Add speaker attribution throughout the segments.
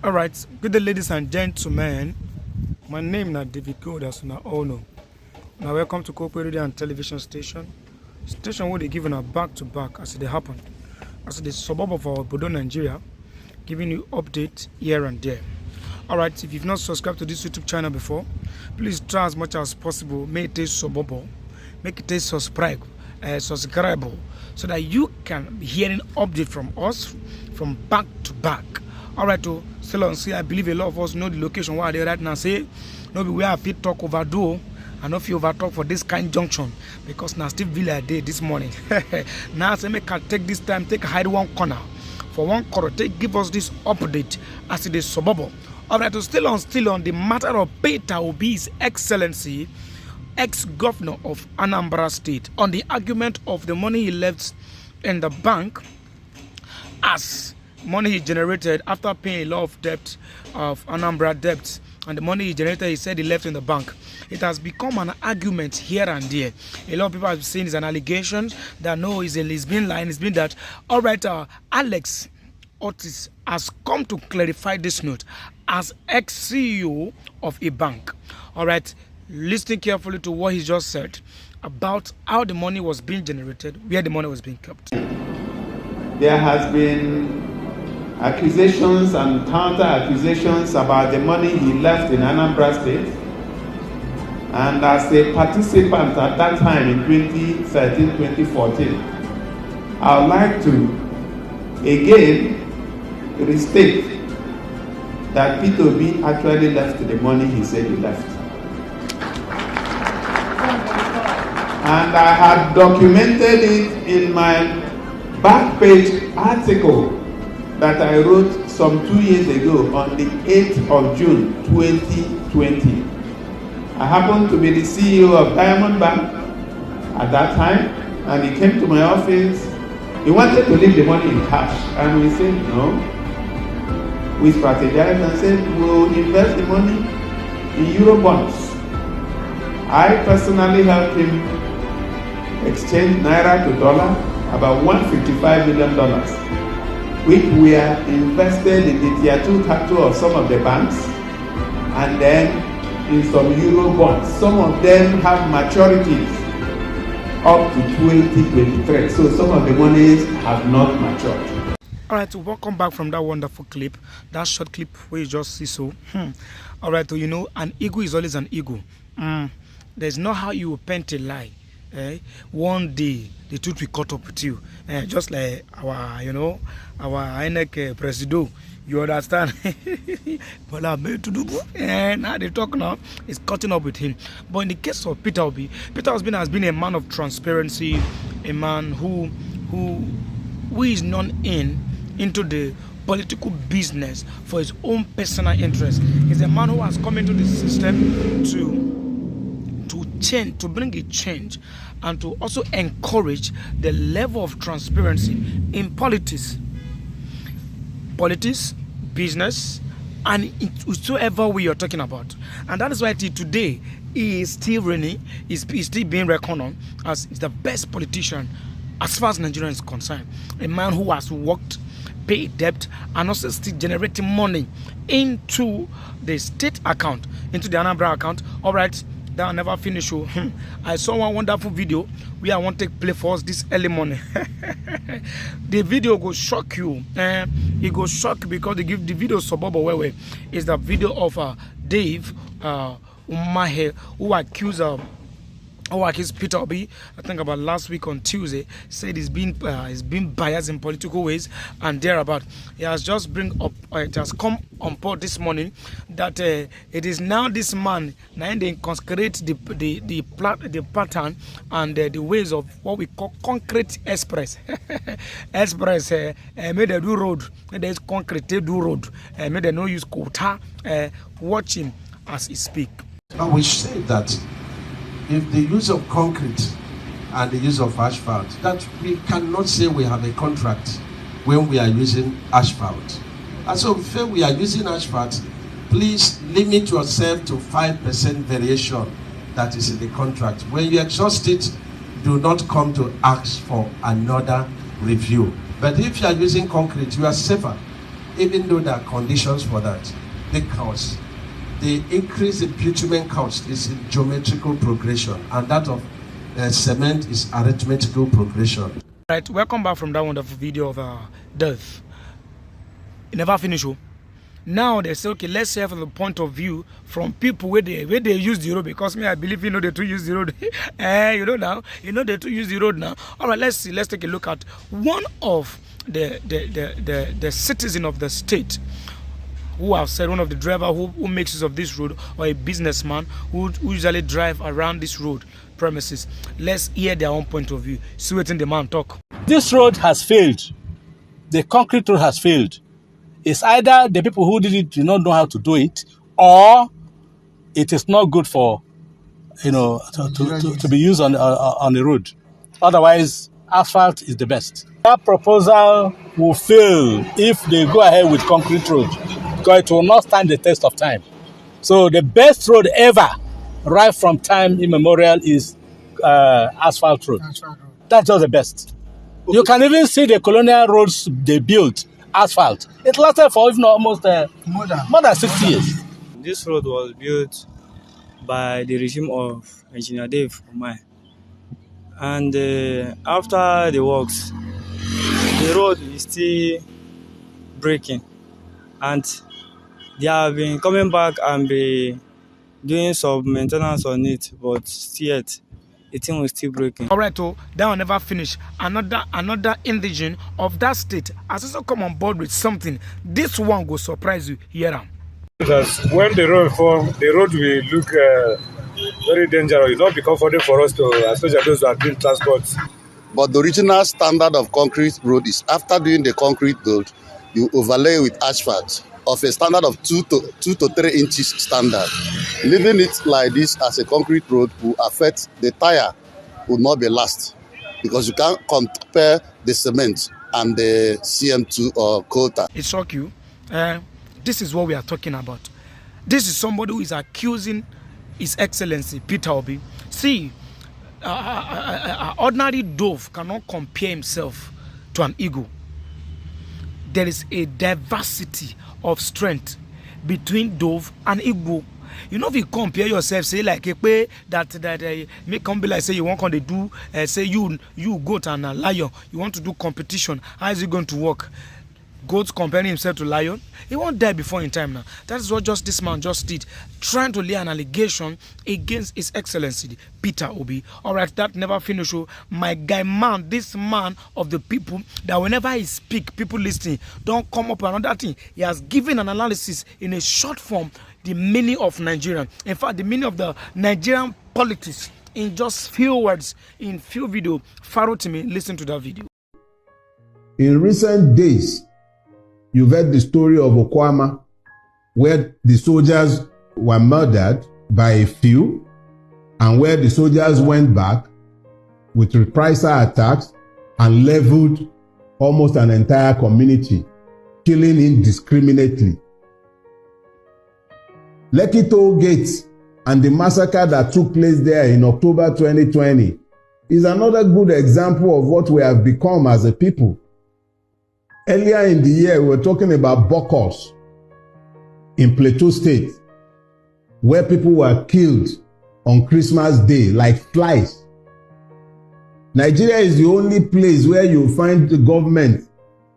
Speaker 1: All right, good day, ladies and gentlemen. My name is David Gold, as you all know. Now, welcome to Corporate Radio and Television Station where they give a back to back as they happen, as the suburb of our Bodo, Nigeria, giving you update here and there. All right, if you've not subscribed to this YouTube channel before, please try as much as possible. Make it suburb, make it subscribe, so that you can be hearing update from us from back to back. All right, so still on see, I believe a lot of us know the location where they right now. Say, no, be where I fit talk overdo, and not over talk for this kind junction because now still Villa day this morning. Now, say, make can take this time, take hide one corner for one corner, give us this update as it is suburb. All right, so still on the matter of Peter Obi's Excellency, ex-governor of Anambra State, on the argument of the money he left in the bank as money he generated after paying a lot of debt of Anambra debts, and the money he generated, he said he left in the bank. It has become an argument here and there. A lot of people have seen it's an allegation that no, it's been lying. It's been that. All right, Alex Otis has come to clarify this note as ex-CEO of a bank. All right, listening carefully to what he just said about how the money was being generated, where the money was being kept.
Speaker 2: There has been accusations and counter-accusations about the money he left in Anambra State. And as a participant at that time in 2013-2014, I would like to again restate that Peter Obi actually left the money he said he left. And I had documented it in my back page article that I wrote some 2 years ago on the 8th of June 2020. I happened to be the CEO of Diamond Bank at that time, and he came to my office. He wanted to leave the money in cash, and we said no. We strategized and said we'll invest the money in Euro bonds. I personally helped him exchange Naira to dollar, about $155 million. Which were invested in the tier 2 capital of some of the banks and then in some Euro bonds. Some of them have maturities up to 2023. So some of the monies have not matured.
Speaker 1: All right, so welcome back from that wonderful clip, that short clip where you just see so. All right, so you know, an ego is always an ego. There's not how you will paint a lie. One day the truth will cut up with you, just like our INEC president, you understand. But I'm made to do, and now they talk now, it's cutting up with him. But in the case of Peter Obi, has been a man of transparency, a man who is known into the political business for his own personal interest. He's a man who has come into the system to change, to bring a change, and to also encourage the level of transparency in politics, business, and whatsoever we are talking about. And that is why today he is still reigning, is still being reckoned on as the best politician as far as Nigeria is concerned. A man who has worked, paid debt, and also still generating money into the state account, into the Anambra account. All right, that will never finish. I saw one wonderful video where I want to play for us this early morning. The video will shock you. It will shock because they give the video suburb where is the video of Dave UMAHI, who accused Peter Obi, I think about last week on Tuesday, said he's been biased in political ways and thereabout. He has just it has come on board this morning that it is now this man now they consecrate the pattern and the ways of what we call concrete express. Express made they do road, there's concrete they do road, made they no use quota. Watch him as he speak.
Speaker 3: I will say that if the use of concrete and the use of asphalt, that we cannot say we have a contract when we are using asphalt. And so if we are using asphalt, please limit yourself to 5% variation that is in the contract. When you exhaust it, do not come to ask for another review. But if you are using concrete, you are safer. even though there are conditions for that, the increase in bitumen cost is in geometrical progression, and that of cement is arithmetical progression.
Speaker 1: Right, welcome back from that wonderful video of death. It never finish. Now they say, okay, let's share from the point of view from people where they use the road, because me, I believe they too use the road. They too use the road now. All right, let's see. Let's take a look at one of the citizen of the state who have said, one of the driver who makes use of this road, or a businessman who usually drive around this road premises. Let's hear their own point of view. See what the man talk.
Speaker 4: This road has failed. The concrete road has failed. It's either the people who did it do not know how to do it, or it is not good for, to be used on the road. Otherwise, asphalt is the best. That proposal will fail if they go ahead with concrete road, because it will not stand the test of time. So the best road ever, right from time immemorial, is asphalt road. That's just the best. You can even see the colonial roads they built, asphalt. It lasted for even almost more than 60 years.
Speaker 5: This road was built by the regime of Engineer Dave OBI. And after the works, the road is still breaking. And they have been coming back and be doing some maintenance on it, but still yet, the thing was still breaking.
Speaker 1: All right, so that will never finish. Another indigene of that state has also come on board with something. This one will surprise you. Hear them.
Speaker 6: Because when the road form, the road will look very dangerous. It will not be comfortable for us to, especially those who are doing transport.
Speaker 7: But the original standard of concrete road is, after doing the concrete road, you overlay with asphalt of a standard of 2 to 3 inches standard. Leaving it like this as a concrete road will affect the tire, will not be last, because you can't compare the cement and the CM2 or coal tar.
Speaker 1: It shock you. This is what we are talking about. This is somebody who is accusing His Excellency Peter Obi. See, ordinary dove cannot compare himself to an eagle. There is a diversity of strength between dove and eagle. You know, if you compare yourself, say like a pay that make come be like, say you want to do, say you goat and a lion, you want to do competition. How is it going to work? Goat comparing himself to lion, he won't die before in time now. That is what this man just did, trying to lay an allegation against His Excellency Peter Obi. All right, that never finished. My guy, man, this man of the people, that whenever he speak, people listening, don't come up with another thing. He has given an analysis in a short form, the meaning of Nigerian. In fact, the meaning of the Nigerian politics in just few words, in few video. FAROTIMI, listen to that video.
Speaker 8: In recent days, you've heard the story of Okwama, where the soldiers were murdered by a few, and where the soldiers went back with reprisal attacks and leveled almost an entire community, killing indiscriminately. Lekki Toll Gate and the massacre that took place there in October 2020 is another good example of what we have become as a people. Earlier in the year, we were talking about Bokos in Plateau State, where people were killed on Christmas Day like flies. Nigeria is the only place where you find the government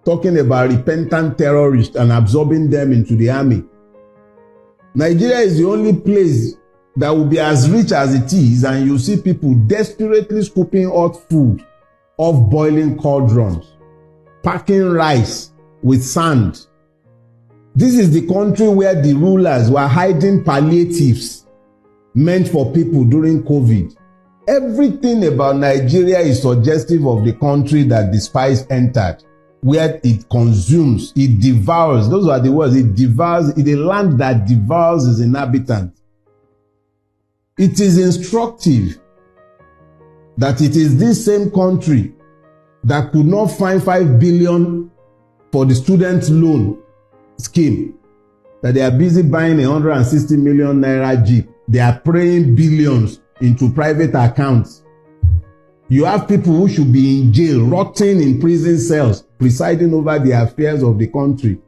Speaker 8: talking about repentant terrorists and absorbing them into the army. Nigeria is the only place that will be as rich as it is, and you see people desperately scooping hot food off boiling cauldrons, packing rice with sand. This is the country where the rulers were hiding palliatives meant for people during COVID. Everything about Nigeria is suggestive of the country that the spies entered, where it consumes, it devours. Those are the words. It devours. It is a land that devours its inhabitants. It is instructive that it is this same country that could not find 5 billion for the student loan scheme, that they are busy buying a 160 million naira Jeep. They are praying billions into private accounts. You have people who should be in jail, rotting in prison cells, presiding over the affairs of the country.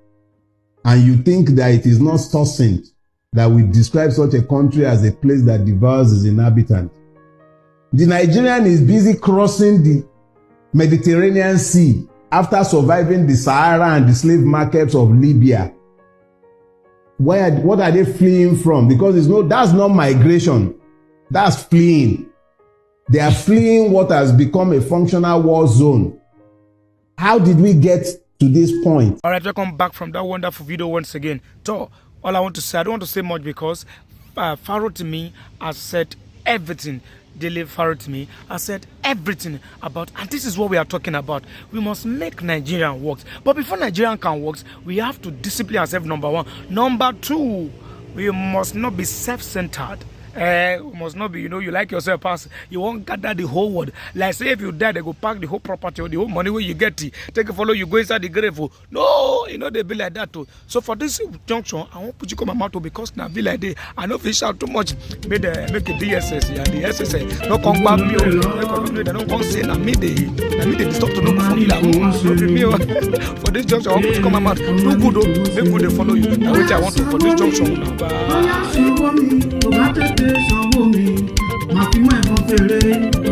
Speaker 8: and you think that it is not succinct that we describe such a country as a place that devours its inhabitants. The Nigerian is busy crossing the Mediterranean Sea after surviving the Sahara and the slave markets of Libya. What are they fleeing from? Because that's not migration. That's fleeing. They are fleeing what has become a functional war zone. How did we get to this point?
Speaker 1: All right, welcome back from that wonderful video once again. So, all I want to say, I don't want to say much because FAROTIMI has said everything. DELE FAROTIMI has said everything about, and this is what we are talking about. We must make Nigerian work. But before Nigerian can work, we have to discipline ourselves, number one. Number two, we must not be self-centered. We must not be, you like yourself pass. You won't gather the whole world. Like say if you die, they go pack the whole property or the whole money where you get it. Take a follow, you go inside the grave. No, they be like that too. So for this junction, I won't put you come my mouth because now be like that. I know fish out too much. Make the DSS and the SSA. No come back me. They don't come say na me they stop to look for me like for this junction, I won't put you come my mouth. No good though. Make good they follow you. Now which I want to for this junction. Bye.
Speaker 9: Sanwó mi, kò bá tètè sanwó mi, màá fi mọ́ ẹ̀fọn fèrè.